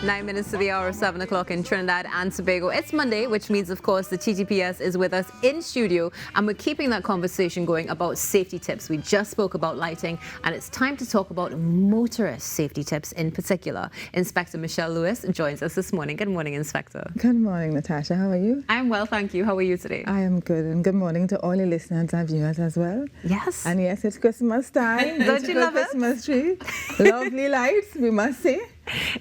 9 minutes to the hour of 7 o'clock in Trinidad and Tobago. It's Monday, which means, of course, the TTPS is with us in studio, and we're keeping that conversation going about safety tips. We just spoke about lighting, and it's time to talk about motorist safety tips in particular. Inspector Michelle Lewis joins us this morning. Good morning, Inspector. Good morning, Natasha. How are you? I'm well, thank you. How are you today? I am good, and good morning to all your listeners and viewers as well. Yes. And yes, it's Christmas time. Don't you love it? Christmas tree. Lovely lights, we must say.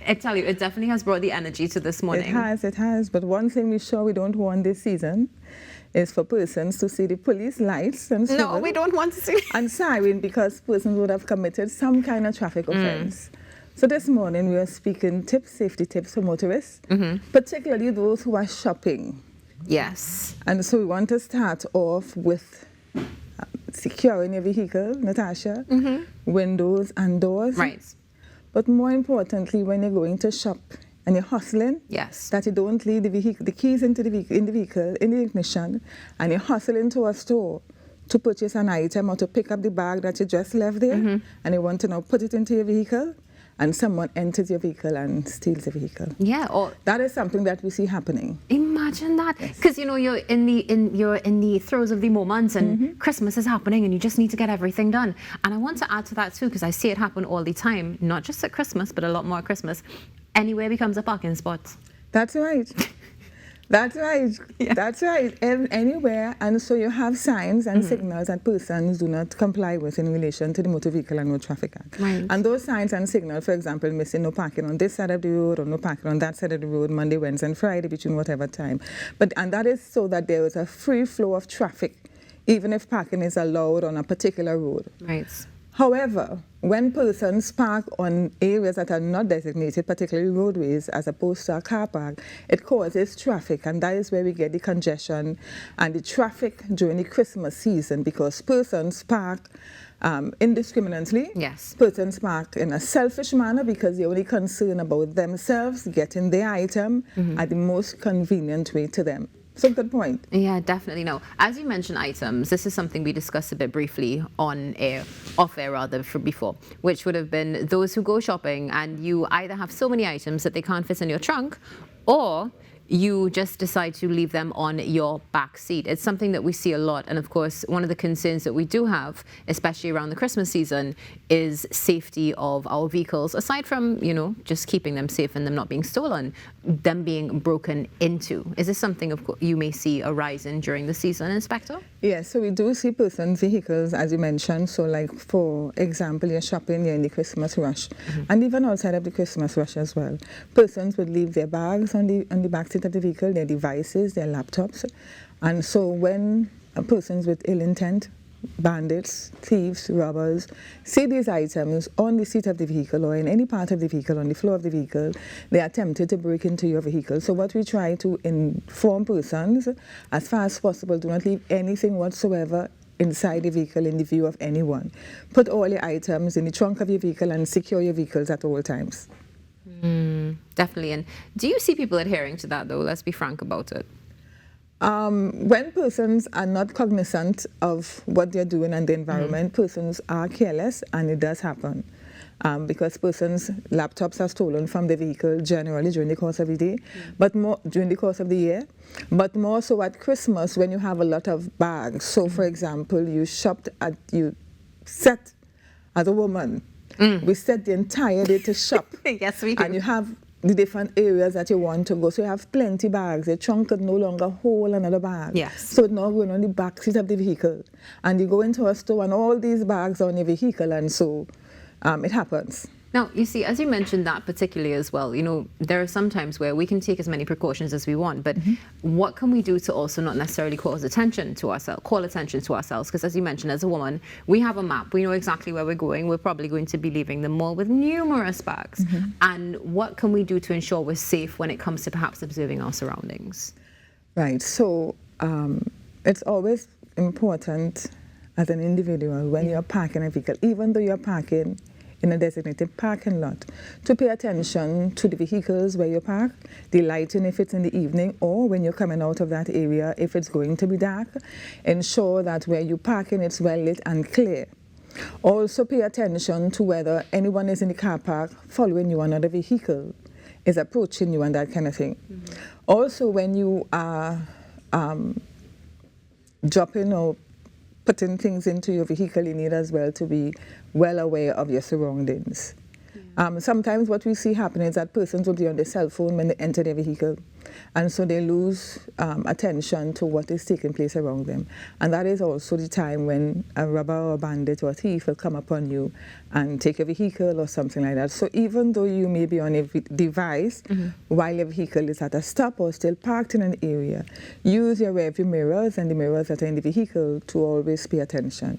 I tell you, it definitely has brought the energy to this morning. It has. But one thing we don't want this season is for persons to see the police lights and no, we don't want to see and siren, because persons would have committed some kind of traffic offense. So this morning we are speaking safety tips for motorists, particularly those who are shopping. Yes. And so we want to start off with securing your vehicle, Natasha, windows and doors. Right. But more importantly, when you're going to shop and you're hustling, yes, that you don't leave the keys in the vehicle, in the ignition, and you're hustling to a store to purchase an item or to pick up the bag that you just left there, and you want to now put it into your vehicle, and someone enters your vehicle and steals the vehicle. Yeah, or that is something that we see happening. Imagine that, because you know you're in the throes of the moment, and Christmas is happening, and you just need to get everything done. And I want to add to that too, because I see it happen all the time, not just at Christmas, but a lot more at Christmas. Anywhere becomes a parking spot. That's right. That's right. Yeah. That's right. Anywhere. And so you have signs and signals that persons do not comply with in relation to the Motor Vehicle and Road Traffic Act. Right. And those signs and signals, for example, missing no parking on this side of the road or no parking on that side of the road, Monday, Wednesday, and Friday between whatever time. And that is so that there is a free flow of traffic, even if parking is allowed on a particular road. Right. However, when persons park on areas that are not designated, particularly roadways, as opposed to a car park, it causes traffic, and that is where we get the congestion and the traffic during the Christmas season, because persons park indiscriminately. Yes. Persons park in a selfish manner because they're only concerned about themselves getting their item at the most convenient way to them. So good point. Yeah, definitely. No, as you mentioned items, this is something we discussed a bit briefly on air, off air rather, before, which would have been those who go shopping and you either have so many items that they can't fit in your trunk, or you just decide to leave them on your back seat. It's something that we see a lot. And of course, one of the concerns that we do have, especially around the Christmas season, is safety of our vehicles, aside from, you know, just keeping them safe and them not being stolen, them being broken into. Is this something you may see arising during the season, Inspector? Yes, so we do see persons' vehicles, as you mentioned. So like, for example, you're shopping, you're in the Christmas rush, and even outside of the Christmas rush as well. Persons would leave their bags on the back seat of the vehicle, their devices, their laptops. And so when persons with ill intent, bandits, thieves, robbers, see these items on the seat of the vehicle or in any part of the vehicle, on the floor of the vehicle, they are tempted to break into your vehicle. So what we try to inform persons, as far as possible, do not leave anything whatsoever inside the vehicle in the view of anyone. Put all your items in the trunk of your vehicle and secure your vehicles at all times. Definitely. And do you see people adhering to that, though? Let's be frank about it. When persons are not cognizant of what they're doing and the environment, persons are careless, and it does happen. Because persons' laptops are stolen from the vehicle generally during the course of the day, but more during the course of the year, but more so at Christmas when you have a lot of bags. So, for example, you set as a woman, we set the entire day to shop. Yes, we do. And you have the different areas that you want to go. So you have plenty bags. Your trunk could no longer hold another bag. Yes. So now going on the back seat of the vehicle. And you go into a store and all these bags are on your vehicle, and so it happens. Now, you see, as you mentioned that particularly as well, you know, there are some times where we can take as many precautions as we want, but what can we do to also not necessarily call attention to ourselves? Because as you mentioned, as a woman, we have a map. We know exactly where we're going. We're probably going to be leaving the mall with numerous bags. And what can we do to ensure we're safe when it comes to perhaps observing our surroundings? Right. So it's always important as an individual when you're parking a vehicle, even though you're parking in a designated parking lot, to pay attention to the vehicles where you park, the lighting if it's in the evening, or when you're coming out of that area if it's going to be dark. Ensure that where you're parking it's well lit and clear. Also pay attention to whether anyone is in the car park following you another vehicle. is approaching you and that kind of thing. Also, when you are dropping or putting things into your vehicle, you need as well to be well aware of your surroundings. Sometimes what we see happening is that persons will be on their cell phone when they enter their vehicle, and so they lose attention to what is taking place around them. And that is also the time when a robber or a bandit or a thief will come upon you and take your vehicle or something like that. So even though you may be on a device while your vehicle is at a stop or still parked in an area, use your rearview mirrors and the mirrors that are in the vehicle to always pay attention.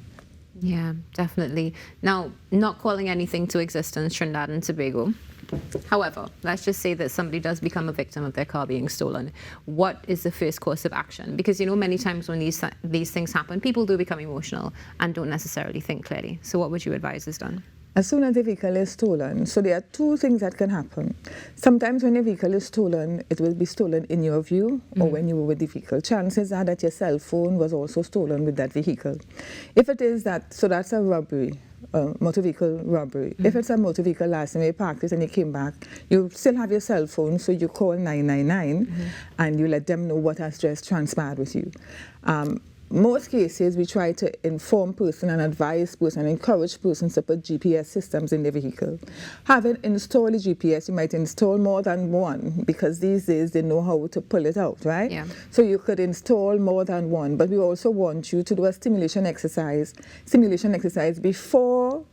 Yeah, definitely. Now, not calling anything to existence, Trinidad and Tobago. However, let's just say that somebody does become a victim of their car being stolen. What is the first course of action? Because, you know, many times when these things happen, people do become emotional and don't necessarily think clearly. So what would you advise is done? As soon as the vehicle is stolen, so there are two things that can happen. Sometimes when a vehicle is stolen, it will be stolen in your view or when you were with the vehicle. Chances are that your cell phone was also stolen with that vehicle. If it is that, so that's a robbery, motor vehicle robbery. If it's a motor vehicle last time you parked it and you came back, you still have your cell phone, so you call 999 and you let them know what has just transpired with you. Most cases, we try to inform person and advise person and encourage persons to put GPS systems in their vehicle. Having installed a GPS, you might install more than one because these days they know how to pull it out, right? Yeah. So you could install more than one, but we also want you to do a simulation exercise before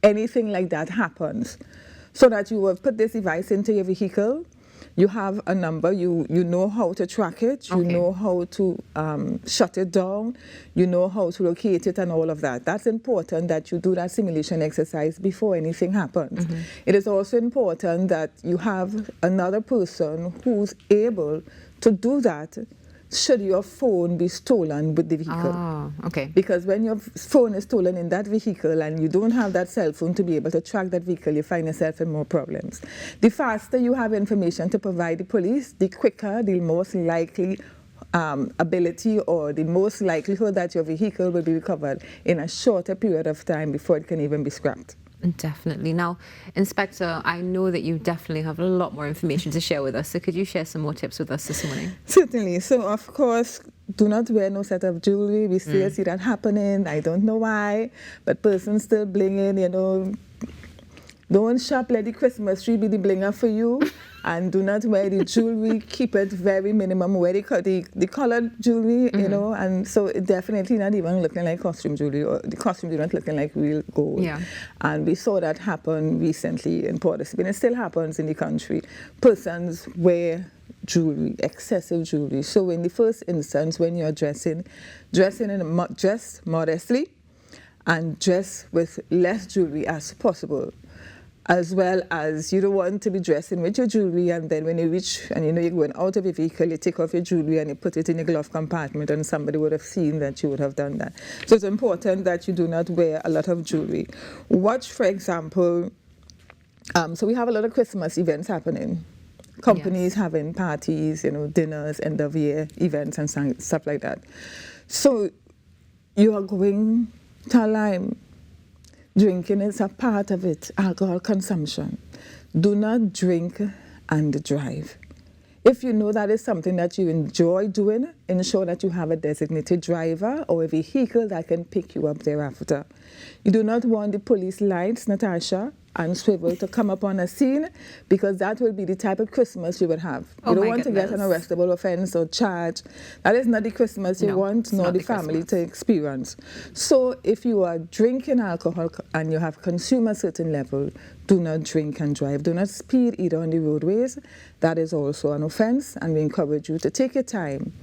anything like that happens, so that you will put this device into your vehicle. You have a number, you know how to track it, you know how to shut it down, you know how to locate it and all of that. That's important that you do that simulation exercise before anything happens. It is also important that you have another person who's able to do that should your phone be stolen with the vehicle. Oh, okay. Because when your phone is stolen in that vehicle and you don't have that cell phone to be able to track that vehicle, you find yourself in more problems. The faster you have information to provide the police, the quicker, the most likely ability or the most likelihood that your vehicle will be recovered in a shorter period of time before it can even be scrapped. Definitely. Now, Inspector, I know that you definitely have a lot more information to share with us, so could you share some more tips with us this morning? Certainly. So, of course, do not wear no set of jewelry. We still see that happening. I don't know why, but persons still blinging, you know. Don't shop, let the Christmas tree be the blinger for you. And do not wear the jewelry, keep it very minimum. Wear the colored jewelry, you know, and so it definitely not even looking like costume jewelry, or the costume not looking like real gold. Yeah. And we saw that happen recently in Port of Spain. It still happens in the country. Persons wear jewelry, excessive jewelry. So in the first instance, when you're dress modestly and dress with less jewelry as possible. As well as you don't want to be dressing with your jewelry and then when you reach and you know you're going out of your vehicle, you take off your jewelry and you put it in your glove compartment and somebody would have seen that you would have done that. So it's important that you do not wear a lot of jewelry. Watch, for example, so we have a lot of Christmas events happening. Companies having parties, you know, dinners, end of year events and stuff like that. So you are going to a lime. Drinking is a part of it, alcohol consumption. Do not drink and drive. If you know that is something that you enjoy doing, ensure that you have a designated driver or a vehicle that can pick you up thereafter. You do not want the police lights, Natasha, and swivel to come up on a scene because that will be the type of Christmas you would have. You don't want to get an arrestable offense or charge. That is not the Christmas you want, nor the family to experience. So if you are drinking alcohol and you have consumed a certain level, do not drink and drive. Do not speed either on the roadways. That is also an offense, and we encourage you to take your time.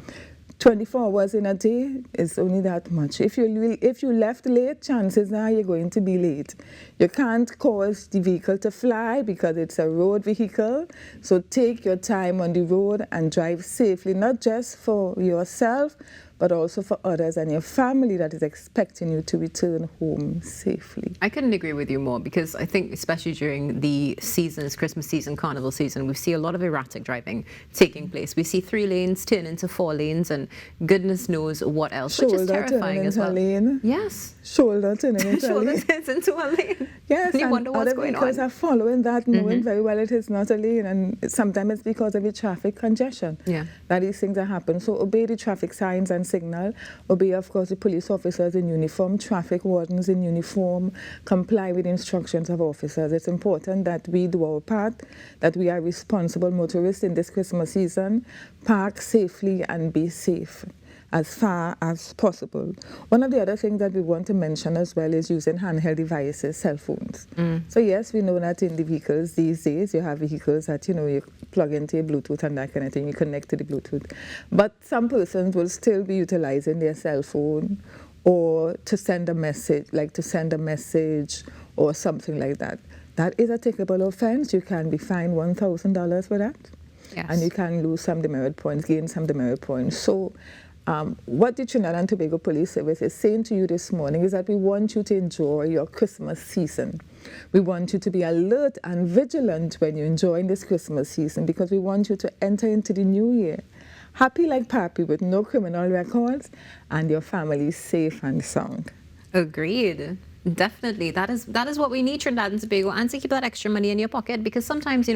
24 hours in a day is only that much. If you left late, chances are you're going to be late. You can't cause the vehicle to fly because it's a road vehicle. So take your time on the road and drive safely, not just for yourself, but also for others and your family that is expecting you to return home safely. I couldn't agree with you more, because I think especially during the seasons, Christmas season, carnival season, we see a lot of erratic driving taking place. We see 3 lanes turn into 4 lanes and goodness knows what else, which is Shoulder terrifying turning as into well. a lane. Yes. Shoulder turning into a Shoulder lane. turns into a lane. Yes, And you and wonder what's other going vehicles on. are following that, knowing very well it is not a lane, and sometimes it's because of the traffic congestion Yeah. that these things are happening. So obey the traffic signs and signal. Obey, of course, the police officers in uniform, traffic wardens in uniform. Comply with instructions of officers. It's important that we do our part, that we are responsible motorists in this Christmas season. Park safely and be safe as far as possible. One of the other things that we want to mention as well is using handheld devices, cell phones. So yes, we know that in the vehicles these days, you have vehicles that, you plug into your Bluetooth and that kind of thing, you connect to the Bluetooth. But some persons will still be utilizing their cell phone or to send a message, or something like that. That is a tickable offense. You can be fined $1,000 for that. Yes. And you can lose some demerit points, gain some demerit points. So what the Trinidad and Tobago Police Service is saying to you this morning is that we want you to enjoy your Christmas season. We want you to be alert and vigilant when you're enjoying this Christmas season, because we want you to enter into the new year happy like Pappy with no criminal records and your family safe and sound. Agreed. Definitely. That is what we need, Trinidad and Tobago, and to keep that extra money in your pocket, because sometimes,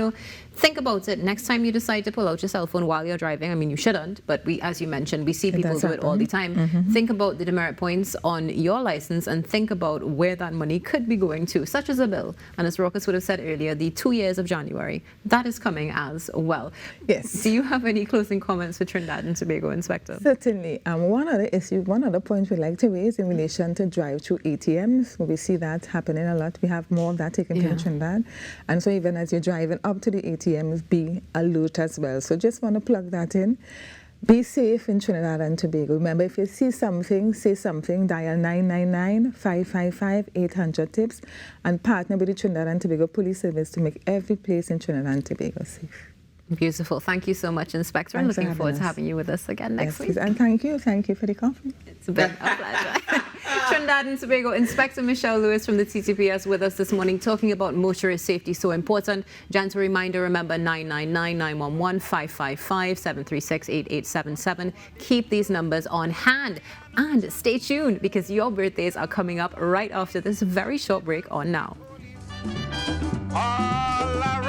think about it. Next time you decide to pull out your cell phone while you're driving, I mean, you shouldn't, but as you mentioned, we see people do it all the time. Think about the demerit points on your license and think about where that money could be going to, such as a bill. And as Raucus would have said earlier, the 2 years of January, that is coming as well. Yes. Do you have any closing comments for Trinidad and Tobago, Inspector? Certainly. One other point we'd like to raise in relation to drive-through ATMs. We see that happening a lot. We have more of that taking place in Trinidad. And so even as you're driving up to the ATMs, be alert as well. So just want to plug that in. Be safe in Trinidad and Tobago. Remember, if you see something, say something, dial 999-555-800-TIPS and partner with the Trinidad and Tobago Police Service to make every place in Trinidad and Tobago safe. Beautiful. Thank you so much, Inspector. I'm looking forward to having you with us again next week. And thank you for the coffee. It's been a pleasure. Trinidad and Tobago Inspector Michelle Lewis from the TTPS with us this morning, talking about motorist safety, so important. Gentle reminder, remember 999-911-555-736-8877. Keep these numbers on hand and stay tuned, because your birthdays are coming up right after this very short break on Now. All